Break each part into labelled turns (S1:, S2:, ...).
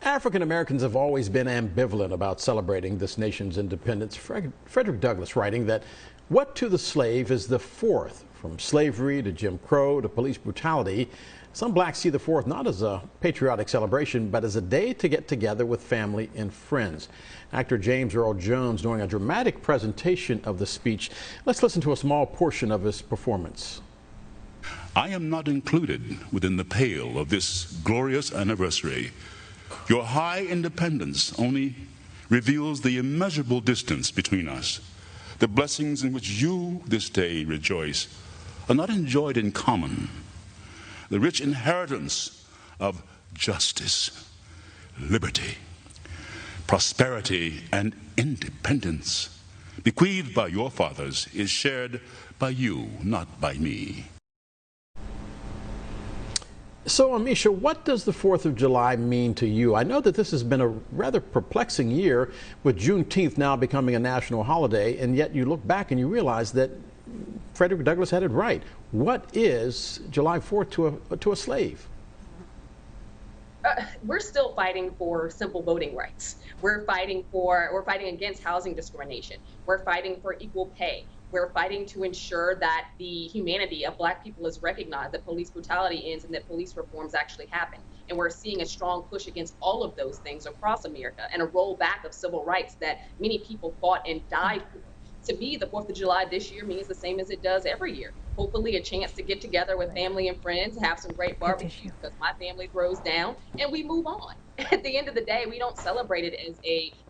S1: African Americans have always been ambivalent about celebrating this nation's independence. Frederick Douglass writing that what to the slave is the Fourth, from slavery to Jim Crow to police brutality. Some blacks see the Fourth not as a patriotic celebration, but as a day to get together with family and friends. Actor James Earl Jones doing a dramatic presentation of the speech. Let's listen to a small portion of his performance.
S2: I am not included within the pale of this glorious anniversary. Your high independence only reveals the immeasurable distance between us. The blessings in which you this day rejoice are not enjoyed in common. The rich inheritance of justice, liberty, prosperity, and independence bequeathed by your fathers is shared by you, not by me.
S1: So, Ameshia, what does the 4th of July mean to you? I know that this has been a rather perplexing year with Juneteenth now becoming a national holiday, and yet you look back and you realize that Frederick Douglass had it right. What is July 4th to a slave?
S3: We're still fighting for simple voting rights. We're fighting against housing discrimination. We're fighting for equal pay. We're fighting to ensure that the humanity of Black people is recognized, that police brutality ends, and that police reforms actually happen. And we're seeing a strong push against all of those things across America and a rollback of civil rights that many people fought and died for. To me, the 4th of July this year means the same as it does every year. Hopefully a chance to get together with family and friends, have some great barbecue because my family throws down, and we move on. At the end of the day, we don't celebrate it as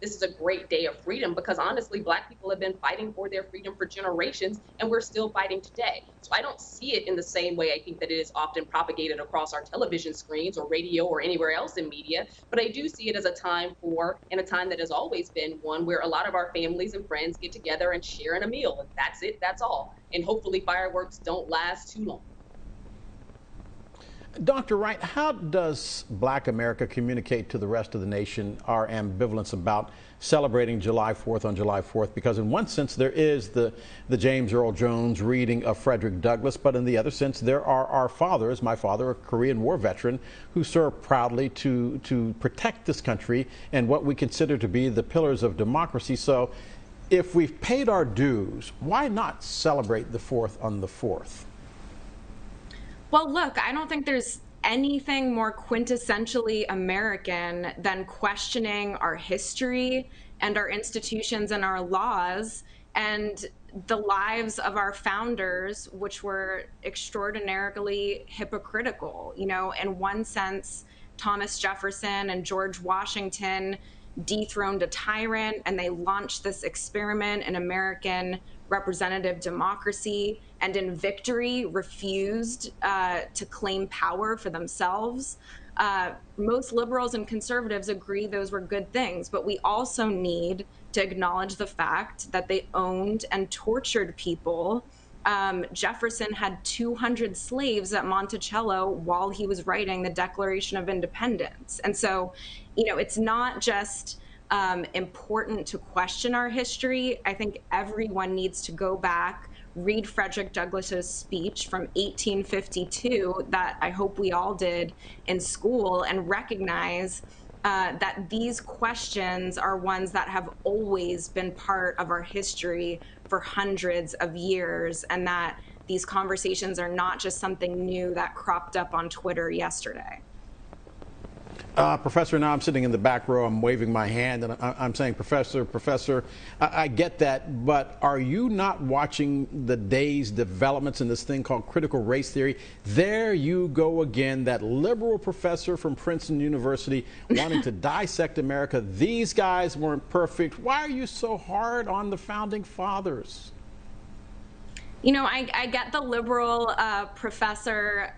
S3: this is a great day of freedom, because honestly, Black people have been fighting for their freedom for generations, and we're still fighting today. So I don't see it in the same way I think that it is often propagated across our television screens or radio or anywhere else in media, but I do see it as a time a time that has always been one where a lot of our families and friends get together and share in a meal, and that's it, that's all. And hopefully fireworks don't last too long.
S1: Dr. Wright, how does Black America communicate to the rest of the nation our ambivalence about celebrating July 4th on July 4th? Because in one sense, there is the James Earl Jones reading of Frederick Douglass, but in the other sense, there are our fathers, my father, a Korean War veteran, who served proudly to protect this country and what we consider to be the pillars of democracy. So if we've paid our dues, why not celebrate the 4th on the 4th?
S4: Well, look, I don't think there's anything more quintessentially American than questioning our history and our institutions and our laws and the lives of our founders, which were extraordinarily hypocritical. You know, in one sense, Thomas Jefferson and George Washington dethroned a tyrant, and they launched this experiment in American representative democracy, and in victory refused to claim power for themselves. Most liberals and conservatives agree those were good things, but we also need to acknowledge the fact that they owned and tortured people. Jefferson had 200 slaves at Monticello while he was writing the Declaration of Independence. And so, you know, it's not just important to question our history. I think everyone needs to go back, read Frederick Douglass's speech from 1852 that I hope we all did in school, and recognize that these questions are ones that have always been part of our history for hundreds of years, and that these conversations are not just something new that cropped up on Twitter yesterday.
S1: Professor, now I'm sitting in the back row, I'm waving my hand, and I'm saying, Professor, I get that, but are you not watching the day's developments in this thing called critical race theory? There you go again, that liberal professor from Princeton University wanting to dissect America. These guys weren't perfect. Why are you so hard on the founding fathers?
S4: You know, I get the liberal professor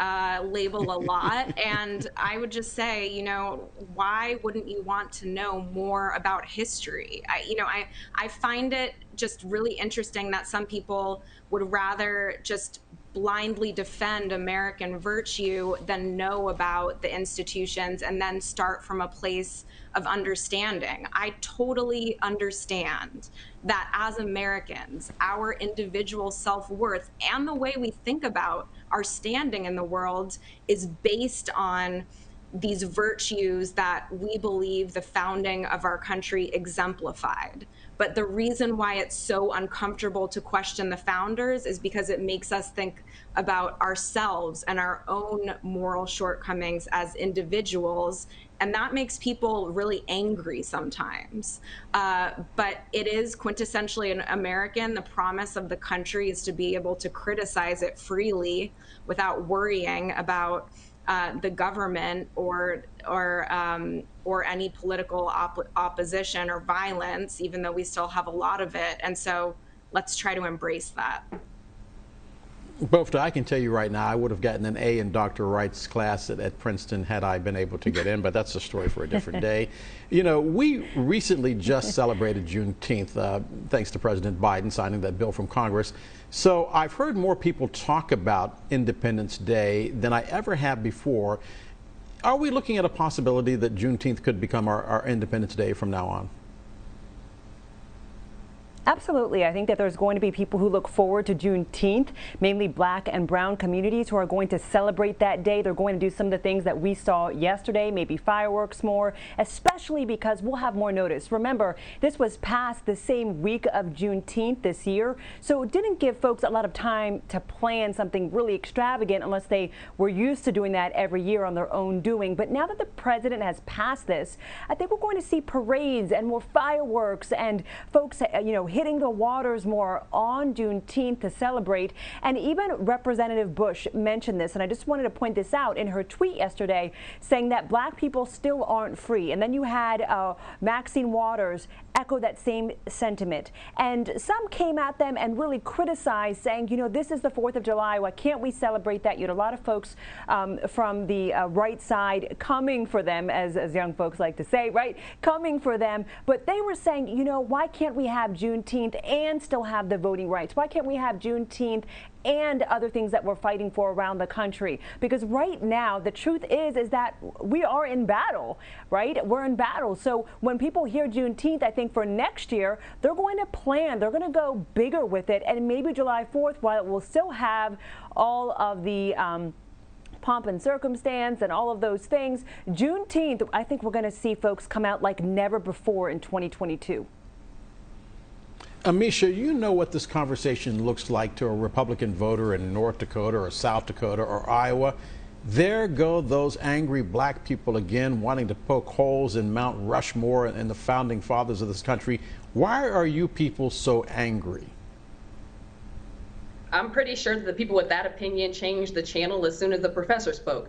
S4: label a lot, and I would just say, you know, why wouldn't you want to know more about history? I find it just really interesting that some people would rather just blindly defend American virtue than know about the institutions and then start from a place of understanding. I totally understand that as Americans, our individual self-worth and the way we think about our standing in the world is based on these virtues that we believe the founding of our country exemplified. But the reason why it's so uncomfortable to question the founders is because it makes us think about ourselves and our own moral shortcomings as individuals. And that makes people really angry sometimes. But it is quintessentially an American. The promise of the country is to be able to criticize it freely without worrying about the government or any political opposition or violence, even though we still have a lot of it. And so let's try to embrace that.
S1: Bofta, I can tell you right now, I would have gotten an A in Dr. Wright's class at Princeton had I been able to get in, but that's a story for a different day. You know, we recently just celebrated Juneteenth, thanks to President Biden signing that bill from Congress. So I've heard more people talk about Independence Day than I ever have before. Are we looking at a possibility that Juneteenth could become our Independence Day from now on?
S5: Absolutely. I think that there's going to be people who look forward to Juneteenth, mainly black and brown communities who are going to celebrate that day. They're going to do some of the things that we saw yesterday, maybe fireworks more, especially because we'll have more notice. Remember, this was passed the same week of Juneteenth this year, so it didn't give folks a lot of time to plan something really extravagant unless they were used to doing that every year on their own doing. But now that the president has passed this, I think we're going to see parades and more fireworks and folks, hitting the waters more on Juneteenth to celebrate. And even Representative Bush mentioned this, and I just wanted to point this out in her tweet yesterday, saying that black people still aren't free. And then you had Maxine Waters echo that same sentiment. And some came at them and really criticized, saying, this is the 4th of July. Why can't we celebrate that? You had a lot of folks from the right side coming for them, as young folks like to say, right? Coming for them. But they were saying, why can't we have Juneteenth and still have the voting rights? Why can't we have Juneteenth and other things that we're fighting for around the country? Because right now, the truth is that we are in battle, right? We're in battle. So when people hear Juneteenth, I think for next year, they're going to plan, they're going to go bigger with it. And maybe July 4th, while it will still have all of the pomp and circumstance and all of those things, Juneteenth, I think we're going to see folks come out like never before in 2022.
S1: Ameshia, you know what this conversation looks like to a Republican voter in North Dakota or South Dakota or Iowa. There go those angry black people again, wanting to poke holes in Mount Rushmore and the founding fathers of this country. Why are you people so angry?
S3: I'm pretty sure that the people with that opinion changed the channel as soon as the professor spoke.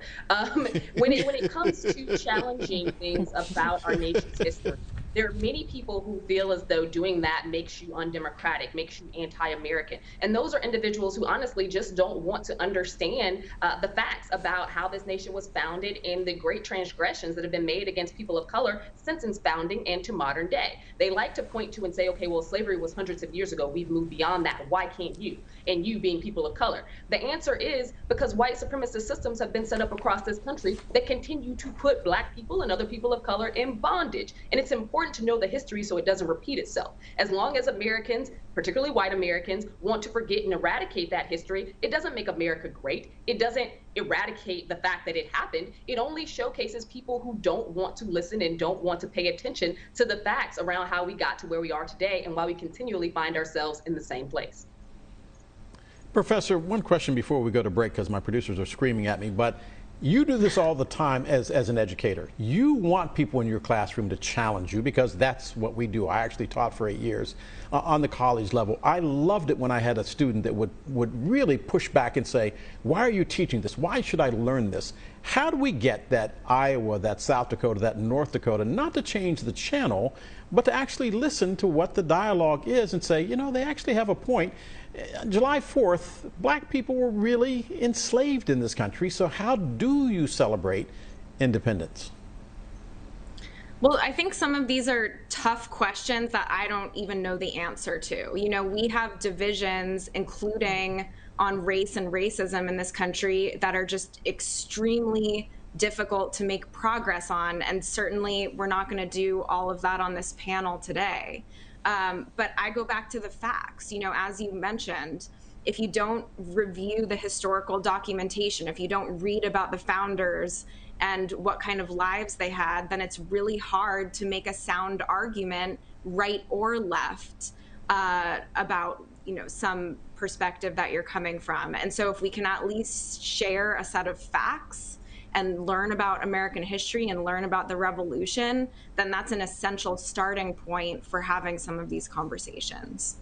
S3: When it comes to challenging things about our nation's history, there are many people who feel as though doing that makes you undemocratic, makes you anti-American. And those are individuals who honestly just don't want to understand the facts about how this nation was founded and the great transgressions that have been made against people of color since its founding and to modern day. They like to point to and say, okay, well, slavery was hundreds of years ago. We've moved beyond that. Why can't you? And you being people of color. The answer is because white supremacist systems have been set up across this country that continue to put black people and other people of color in bondage. And it's important to know the history so it doesn't repeat itself. As long as Americans, particularly white Americans, want to forget and eradicate that history, it doesn't make America great. It doesn't eradicate the fact that it happened. It only showcases people who don't want to listen and don't want to pay attention to the facts around how we got to where we are today and why we continually find ourselves in the same place.
S1: Professor, one question before we go to break, because my producers are screaming at me, but you do this all the time as an educator. You want people in your classroom to challenge you because that's what we do. I actually taught for 8 years on the college level. I loved it when I had a student that would really push back and say, why are you teaching this? Why should I learn this? How do we get that Iowa, that South Dakota, that North Dakota, not to change the channel, but to actually listen to what the dialogue is and say, they actually have a point. July 4th, black people were really enslaved in this country. So how do you celebrate independence?
S4: Well, I think some of these are tough questions that I don't even know the answer to. We have divisions, including on race and racism in this country, that are just extremely difficult to make progress on. And certainly we're not going to do all of that on this panel today. But I go back to the facts. As you mentioned, if you don't review the historical documentation, if you don't read about the founders and what kind of lives they had, then it's really hard to make a sound argument, right or left, about, some perspective that you're coming from. And so if we can at least share a set of facts and learn about American history and learn about the revolution, then that's an essential starting point for having some of these conversations.